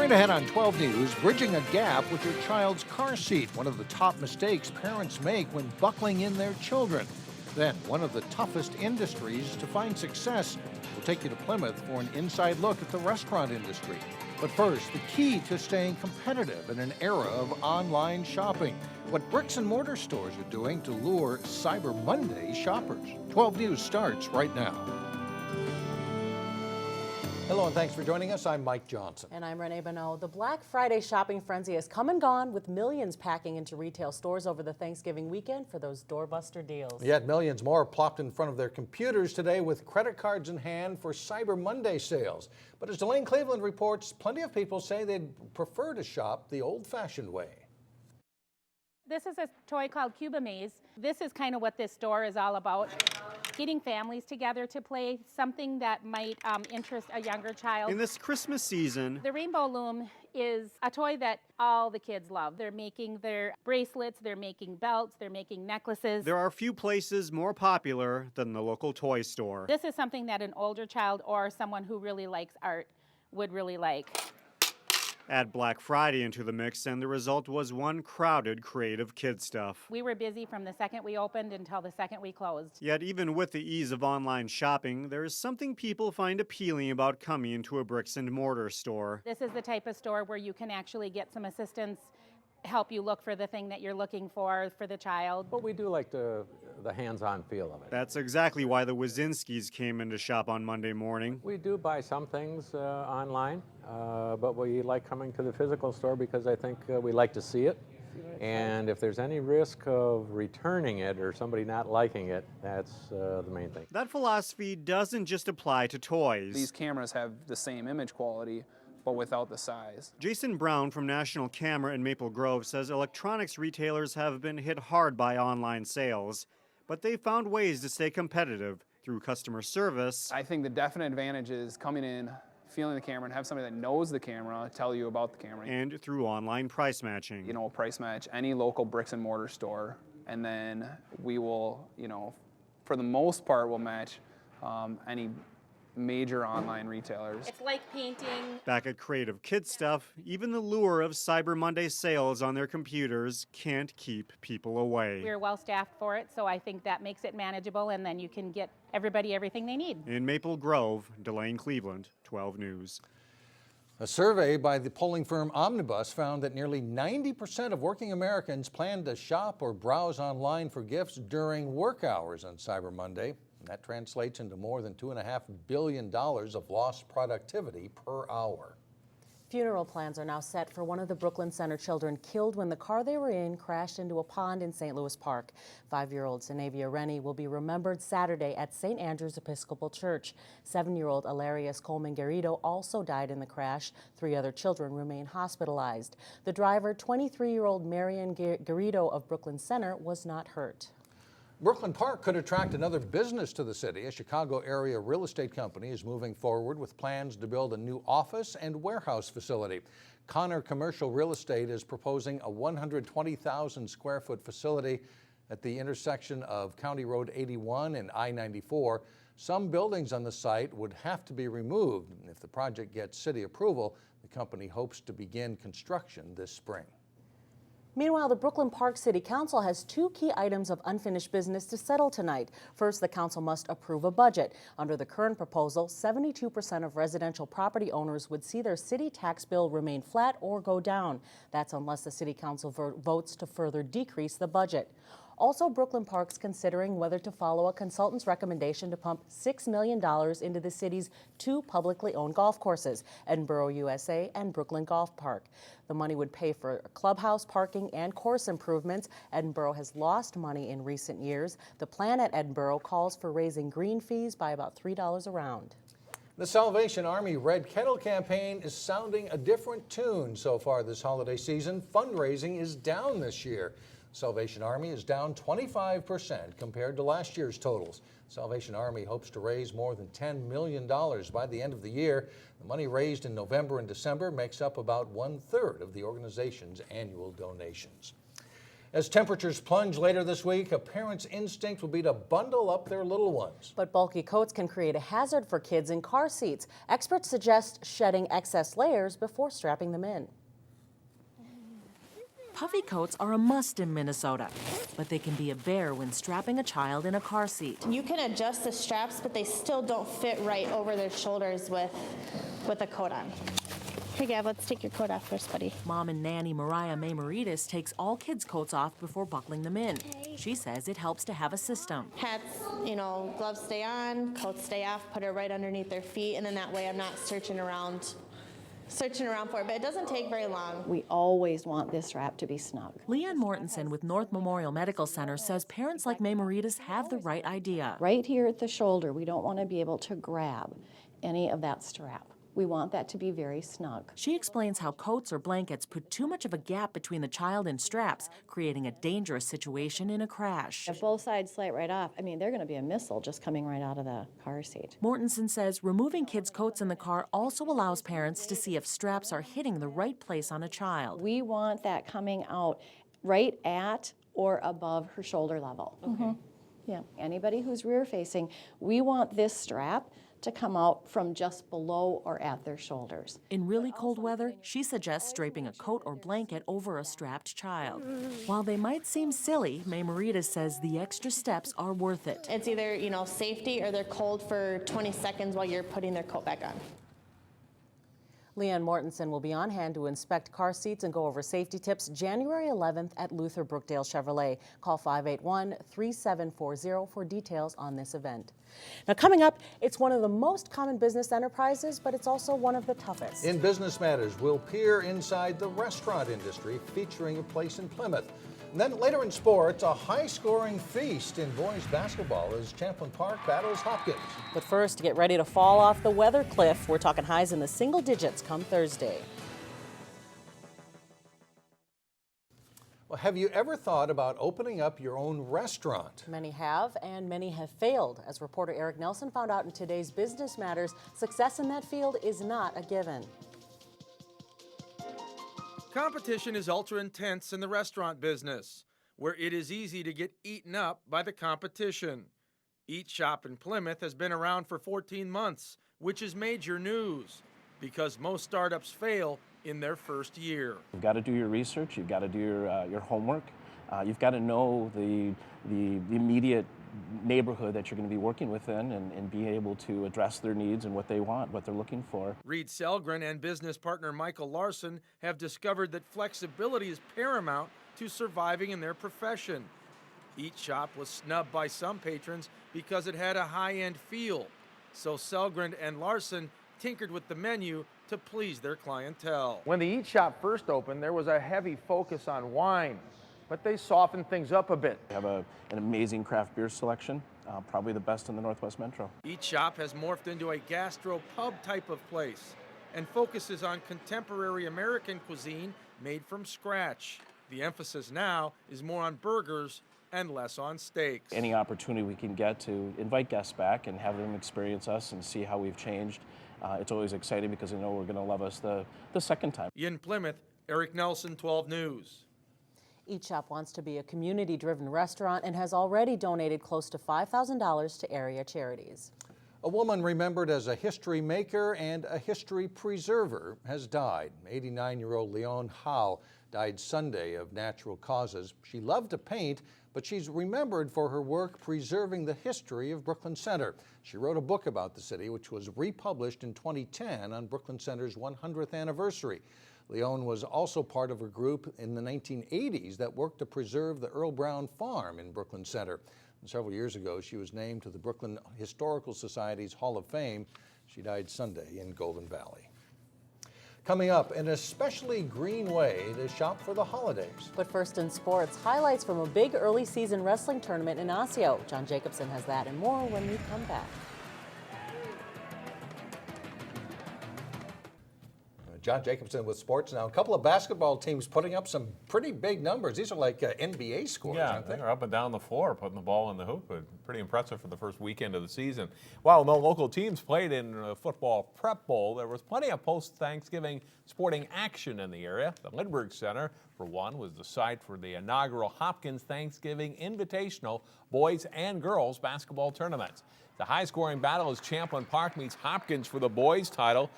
Straight ahead on 12 News, bridging a gap with your child's car seat, one of the top mistakes parents make when buckling in their children. Then, one of the toughest industries to find success. We'll take you to Plymouth for an inside look at the restaurant industry. But first, the key to staying competitive in an era of online shopping. What bricks and mortar stores are doing to lure Cyber Monday shoppers. 12 News starts right now. Hello and thanks for joining us. I'm Mike Johnson. And I'm Renee Bonneau. The Black Friday shopping frenzy has come and gone, with millions packing into retail stores over the Thanksgiving weekend for those doorbuster deals. Yet millions more plopped in front of their computers today with credit cards in hand for Cyber Monday sales. But as Delane Cleveland reports, plenty of people say they'd prefer to shop the old-fashioned way. This is a toy called Cuba Maze. This is kind of what this store is all about. Getting families together to play something that might interest a younger child. In this Christmas season, the Rainbow Loom is a toy that all the kids love. They're making their bracelets, they're making belts, they're making necklaces. There are few places more popular than the local toy store. This is something that an older child or someone who really likes art would really like. Add Black Friday into the mix, and the result was one crowded, creative kid stuff. We were busy from the second we opened until the second we closed. Yet even with the ease of online shopping, there is something people find appealing about coming into a bricks and mortar store. This is the type of store where you can actually get some assistance, help you look for the thing that you're looking for the child. But we do like the hands-on feel of it. That's exactly why the Wazinskis came in to shop on Monday morning. We do buy some things online, but we like coming to the physical store because I think we like to see it. And if there's any risk of returning it or somebody not liking it, that's the main thing. That philosophy doesn't just apply to toys. These cameras have the same image quality, but without the size. Jason Brown from National Camera in Maple Grove says electronics retailers have been hit hard by online sales, but they found ways to stay competitive through customer service. I think the definite advantage is coming in, feeling the camera, and have somebody that knows the camera tell you about the camera. And through online price matching. You know, price match any local bricks and mortar store, and then we will, for the most part, we'll match any major online retailers. It's like painting. Back at Creative Kid Stuff, even the lure of Cyber Monday sales on their computers can't keep people away. We're well staffed for it, so I think that makes it manageable, and then you can get everybody everything they need. In Maple Grove, Delane Cleveland, 12 News. A survey by the polling firm Omnibus found that nearly 90% of working Americans plan to shop or browse online for gifts during work hours on Cyber Monday. That translates into more than $2.5 billion of lost productivity per hour. Funeral plans are now set for one of the Brooklyn Center children killed when the car they were in crashed into a pond in St. Louis Park. 5-year-old Zenavia Rennie will be remembered Saturday at St. Andrew's Episcopal Church. 7-year-old Alarius Coleman Garrido also died in the crash. 3 other children remain hospitalized. The driver, 23-year-old Marion Garrido of Brooklyn Center, was not hurt. Brooklyn Park could attract another business to the city. A Chicago area real estate company is moving forward with plans to build a new office and warehouse facility. Connor Commercial Real Estate is proposing a 120,000 square foot facility at the intersection of County Road 81 and I-94. Some buildings on the site would have to be removed. If the project gets city approval, the company hopes to begin construction this spring. Meanwhile, the Brooklyn Park City Council has 2 key items of unfinished business to settle tonight. First, the council must approve a budget. Under the current proposal, 72% of residential property owners would see their city tax bill remain flat or go down. That's unless the city council votes to further decrease the budget. Also, Brooklyn Park's considering whether to follow a consultant's recommendation to pump $6 million into the city's 2 publicly owned golf courses, Edinburgh USA and Brooklyn Golf Park. The money would pay for clubhouse parking and course improvements. Edinburgh has lost money in recent years. The plan at Edinburgh calls for raising green fees by about $3 a round. The Salvation Army Red Kettle Campaign is sounding a different tune so far this holiday season. Fundraising is down this year. Salvation Army is down 25% compared to last year's totals. Salvation Army hopes to raise more than $10 million by the end of the year. The money raised in November and December makes up about 1/3 of the organization's annual donations. As temperatures plunge later this week, a parent's instinct will be to bundle up their little ones. But bulky coats can create a hazard for kids in car seats. Experts suggest shedding excess layers before strapping them in. Puffy coats are a must in Minnesota, but they can be a bear when strapping a child in a car seat. You can adjust the straps, but they still don't fit right over their shoulders with a coat on. Here, Gav, let's take your coat off first, buddy. Mom and nanny Mariah Maymaritas takes all kids' coats off before buckling them in. She says it helps to have a system. Hats, gloves stay on, coats stay off, put it right underneath their feet, and then that way I'm not searching around for it, but it doesn't take very long. We always want this strap to be snug. Leanne Mortensen with North Memorial Medical Center says parents like Maymaritas have the right idea. Right here at the shoulder, we don't want to be able to grab any of that strap. We want that to be very snug. She explains how coats or blankets put too much of a gap between the child and straps, creating a dangerous situation in a crash. If both sides slide right off, they're going to be a missile just coming right out of the car seat. Mortensen says removing kids' coats in the car also allows parents to see if straps are hitting the right place on a child. We want that coming out right at or above her shoulder level. Okay. Yeah. Anybody who's rear facing, we want this strap to come out from just below or at their shoulders. In really cold weather, she suggests draping a coat or blanket over a strapped child. While they might seem silly, Maymaritas says the extra steps are worth it. It's either, safety or they're cold for 20 seconds while you're putting their coat back on. Leanne Mortensen will be on hand to inspect car seats and go over safety tips January 11th at Luther Brookdale Chevrolet. Call 581-3740 for details on this event. Now coming up, it's one of the most common business enterprises, but it's also one of the toughest. In Business Matters, we'll peer inside the restaurant industry, featuring a place in Plymouth. And then later in sports, a high-scoring feast in boys basketball as Champlin Park battles Hopkins. But first, get ready to fall off the weather cliff. We're talking highs in the single digits come Thursday. Well, have you ever thought about opening up your own restaurant? Many have, and many have failed. As reporter Eric Nelson found out in today's Business Matters, success in that field is not a given. Competition is ultra intense in the restaurant business, where it is easy to get eaten up by the competition. Eat Shop in Plymouth has been around for 14 months, which is major news, because most startups fail in their first year. You've got to do your research, you've got to do your homework, you've got to know the immediate neighborhood that you're going to be working within and be able to address their needs and what they want, what they're looking for. Reed Selgren and business partner Michael Larson have discovered that flexibility is paramount to surviving in their profession. Each Shop was snubbed by some patrons because it had a high-end feel. So Selgren and Larson tinkered with the menu to please their clientele. When the Eat Shop first opened, there was a heavy focus on wine, but they softened things up a bit. We have an amazing craft beer selection, probably the best in the Northwest Metro. Each Shop has morphed into a gastro-pub type of place and focuses on contemporary American cuisine made from scratch. The emphasis now is more on burgers and less on steaks. Any opportunity we can get to invite guests back and have them experience us and see how we've changed, it's always exciting because they know we're going to love us the second time. In Plymouth, Eric Nelson, 12 News. Each Shop wants to be a community-driven restaurant and has already donated close to $5,000 to area charities. A woman remembered as a history maker and a history preserver has died. 89-year-old Leon Howe died Sunday of natural causes. She loved to paint, but she's remembered for her work preserving the history of Brooklyn Center. She wrote a book about the city, which was republished in 2010 on Brooklyn Center's 100th anniversary. Leon was also part of a group in the 1980s that worked to preserve the Earl Brown Farm in Brooklyn Center. And several years ago, she was named to the Brooklyn Historical Society's Hall of Fame. She died Sunday in Golden Valley. Coming up, an especially green way to shop for the holidays. But first in sports, highlights from a big early season wrestling tournament in Osseo. John Jacobson has that and more when we come back. John Jacobson with sports now. A couple of basketball teams putting up some pretty big numbers. These are like NBA scores, aren't they? They're up and down the floor, putting the ball in the hoop. Pretty impressive for the first weekend of the season. While no local teams played in the football prep bowl, there was plenty of post-Thanksgiving sporting action in the area. The Lindbergh Center, for one, was the site for the inaugural Hopkins Thanksgiving Invitational boys and girls basketball tournaments. The high-scoring battle as Champlin Park meets Hopkins for the boys title.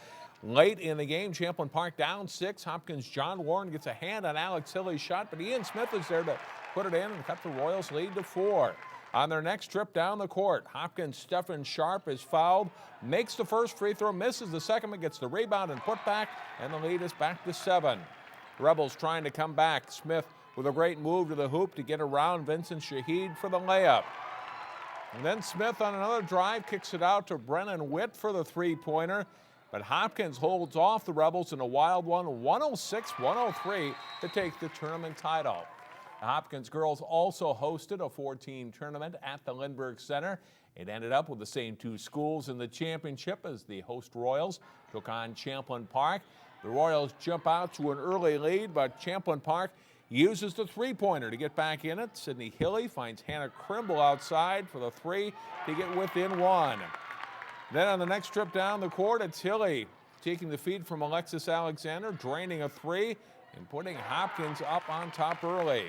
Late in the game, Champlin Park down 6. Hopkins' John Warren gets a hand on Alex Hilly's shot, but Ian Smith is there to put it in and cut the Royals' lead to 4. On their next trip down the court, Hopkins' Stephen Sharp is fouled, makes the first free throw, misses the second, but gets the rebound and put back, and the lead is back to 7. The Rebels trying to come back. Smith with a great move to the hoop to get around Vincent Shahid for the layup. And then Smith on another drive kicks it out to Brennan Witt for the three-pointer. But Hopkins holds off the Rebels in a wild one, 106-103 to take the tournament title. The Hopkins girls also hosted a 4-team tournament at the Lindbergh Center. It ended up with the same 2 schools in the championship as the host Royals took on Champlin Park. The Royals jump out to an early lead, but Champlin Park uses the three-pointer to get back in it. Sydney Hilly finds Hannah Crimble outside for the 3 to get within 1. Then on the next trip down the court, it's Hilly taking the feed from Alexis Alexander, draining a 3 and putting Hopkins up on top early.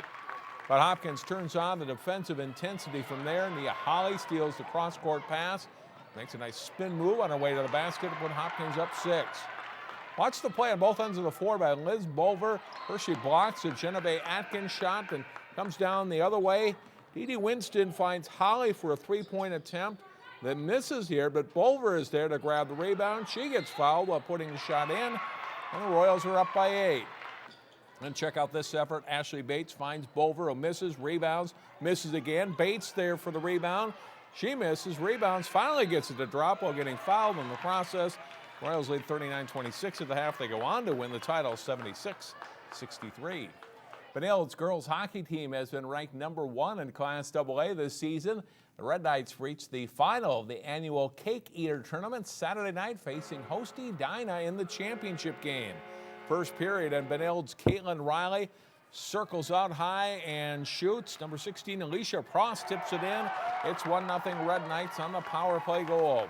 But Hopkins turns on the defensive intensity from there. Nia Holly steals the cross-court pass, makes a nice spin move on her way to the basket to put Hopkins up 6. Watch the play on both ends of the floor by Liz Bulver. First she blocks a Genevieve Atkins shot, then comes down the other way. Dee Dee Winston finds Holly for a 3-point attempt that misses here, but Bulver is there to grab the rebound. She gets fouled while putting the shot in, and the Royals are up by 8. And check out this effort. Ashley Bates finds Bulver, who misses, rebounds, misses again. Bates there for the rebound. She misses, rebounds, finally gets it to drop while getting fouled in the process. Royals lead 39-26 at the half. They go on to win the title 76-63. Benilde's girls hockey team has been ranked number 1 in Class AA this season. The Red Knights reached the final of the annual Cake Eater tournament Saturday night, facing host Edina in the championship game. First period, and Benilde's Caitlin Riley circles out high and shoots. Number 16, Alicia Prost tips it in. It's 1-0 Red Knights on the power play goal.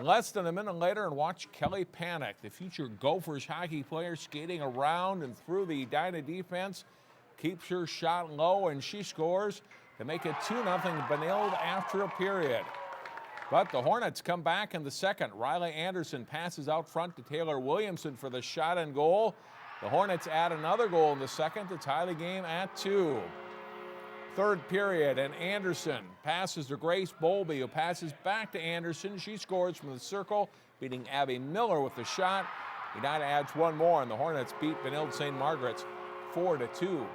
Less than a minute later, and watch Kelly Panic, the future Gophers hockey player, skating around and through the Edina defense, keeps her shot low, and she scores to make it 2-0 Benilde after a period. But the Hornets come back in the second. Riley Anderson passes out front to Taylor Williamson for the shot and goal. The Hornets add another goal in the second to tie the game at 2. Third period, and Anderson passes to Grace Bowlby, who passes back to Anderson. She scores from the circle, beating Abby Miller with the shot. Edina adds one more, and the Hornets beat Benilde-St. Margaret's 4-2.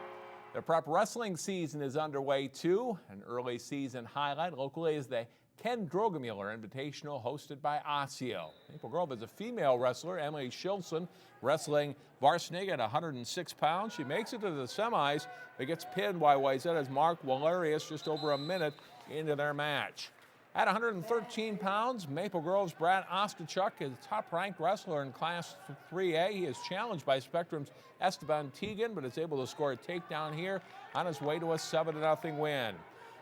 The prep wrestling season is underway too. An early season highlight locally is the Ken Drogemuller Invitational hosted by Osseo. Maple Grove has a female wrestler, Emily Shilson, wrestling Varsnig at 106 pounds. She makes it to the semis, but gets pinned by Wayzetta's Mark Walerius just over a minute into their match. At 113 pounds, Maple Grove's Brad Ostachuk is a top-ranked wrestler in Class 3A. He is challenged by Spectrum's Esteban Teagan, but is able to score a takedown here on his way to a 7-0 win.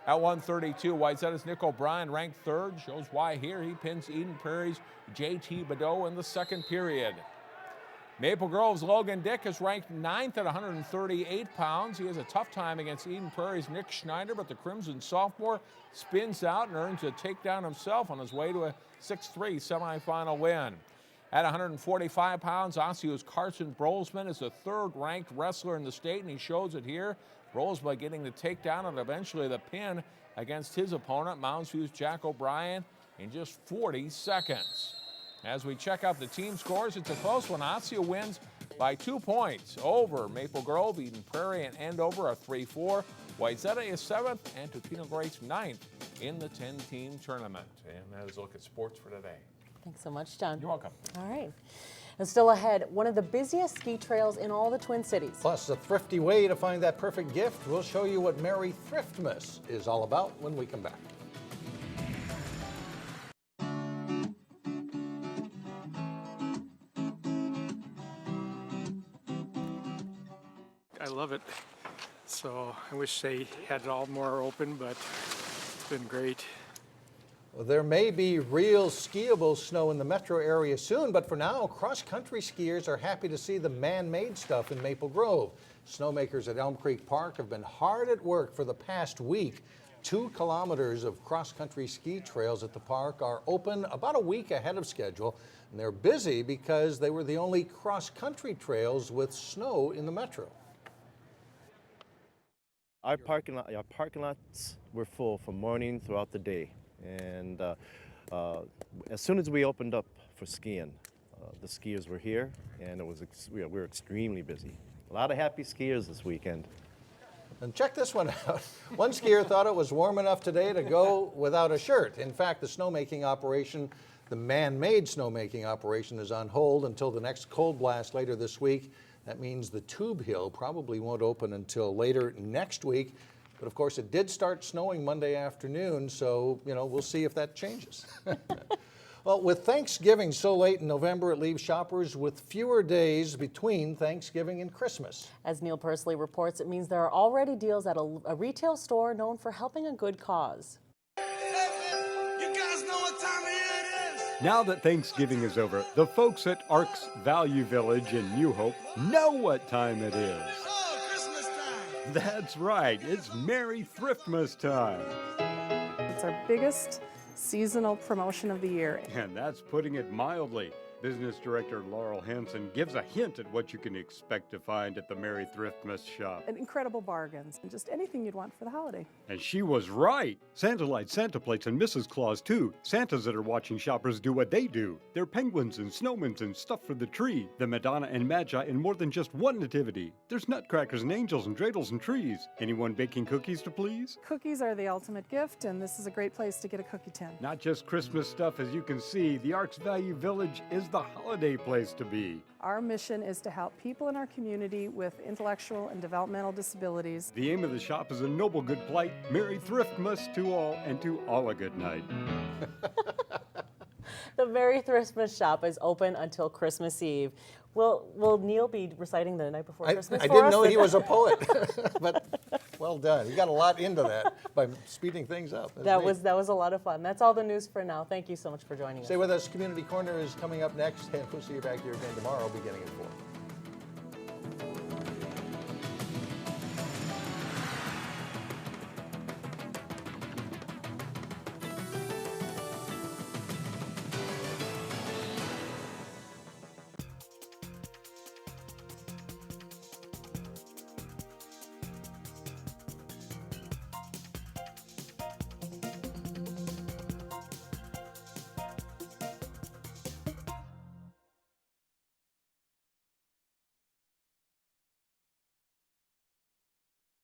At 132, Wayzetta's Nick O'Brien, ranked 3rd, shows why here. He pins Eden Prairie's J.T. Badeau in the second period. Maple Grove's Logan Dick is ranked 9th at 138 pounds. He has a tough time against Eden Prairie's Nick Schneider, but the Crimson sophomore spins out and earns a takedown himself on his way to a 6-3 semifinal win. At 145 pounds, Osseo's Carson Brolsman is the 3rd-ranked wrestler in the state, and he shows it here. Brolsman getting the takedown and eventually the pin against his opponent, Mounds View's Jack O'Brien, in just 40 seconds. As we check out the team scores, it's a close one. Osseo wins by 2 points over Maple Grove. Eden Prairie and Andover are 3-4. Wayzetta is 7th, and Totino Grace 9th in the 10-team tournament. And that is a look at sports for today. Thanks so much, John. You're welcome. All right. And still ahead, one of the busiest ski trails in all the Twin Cities. Plus, a thrifty way to find that perfect gift. We'll show you what Merry Thriftmas is all about when we come back. love it. So I wish they had it all more open, but it's been great. Well, there may be real skiable snow in the metro area soon, but for now, cross-country skiers are happy to see the man-made stuff in Maple Grove. Snowmakers at Elm Creek Park have been hard at work for the past week. 2 kilometers of cross-country ski trails at the park are open about a week ahead of schedule, and they're busy because they were the only cross-country trails with snow in the metro. Our parking lots were full from morning throughout the day, and as soon as we opened up for skiing, the skiers were here, and we were extremely busy. A lot of happy skiers this weekend. And check this one out. One skier thought it was warm enough today to go without a shirt. In fact, the snowmaking operation, the man-made snowmaking operation, is on hold until the next cold blast later this week. That means the Tube Hill probably won't open until later next week. But of course, it did start snowing Monday afternoon, so, we'll see if that changes. Well, with Thanksgiving so late in November, it leaves shoppers with fewer days between Thanksgiving and Christmas. As Neil Persley reports, it means there are already deals at a retail store known for helping a good cause. Now that Thanksgiving is over, the folks at Ark's Value Village in New Hope know what time it is. Oh, Christmas time! That's right, it's Merry Thriftmas time. It's our biggest seasonal promotion of the year. And that's putting it mildly. Business Director Laurel Hansen gives a hint at what you can expect to find at the Merry Thriftmas shop. And incredible bargains, and just anything you'd want for the holiday. And she was right. Santa lights, Santa plates, and Mrs. Claus too. Santas that are watching shoppers do what they do. They're penguins and snowmen and stuff for the tree. The Madonna and Magi in more than just one nativity. There's nutcrackers and angels and dreidels and trees. Anyone baking cookies to please? Cookies are the ultimate gift, and this is a great place to get a cookie tin. Not just Christmas stuff, as you can see. The Ark's Value Village is the holiday place to be. Our mission is to help people in our community with intellectual and developmental disabilities. The aim of the shop is a noble good plight. Merry Thriftmas to all, and to all a good night. The Merry Thriftmas shop is open until Christmas Eve. Will Neil be reciting the night before Christmas I for didn't us? know he was a poet, but well done. He got a lot into that by speeding things up. That was a lot of fun. That's all the news for now. Thank you so much for joining us. Stay with us. Community Corner is coming up next, and we'll see you back here again tomorrow beginning at 4.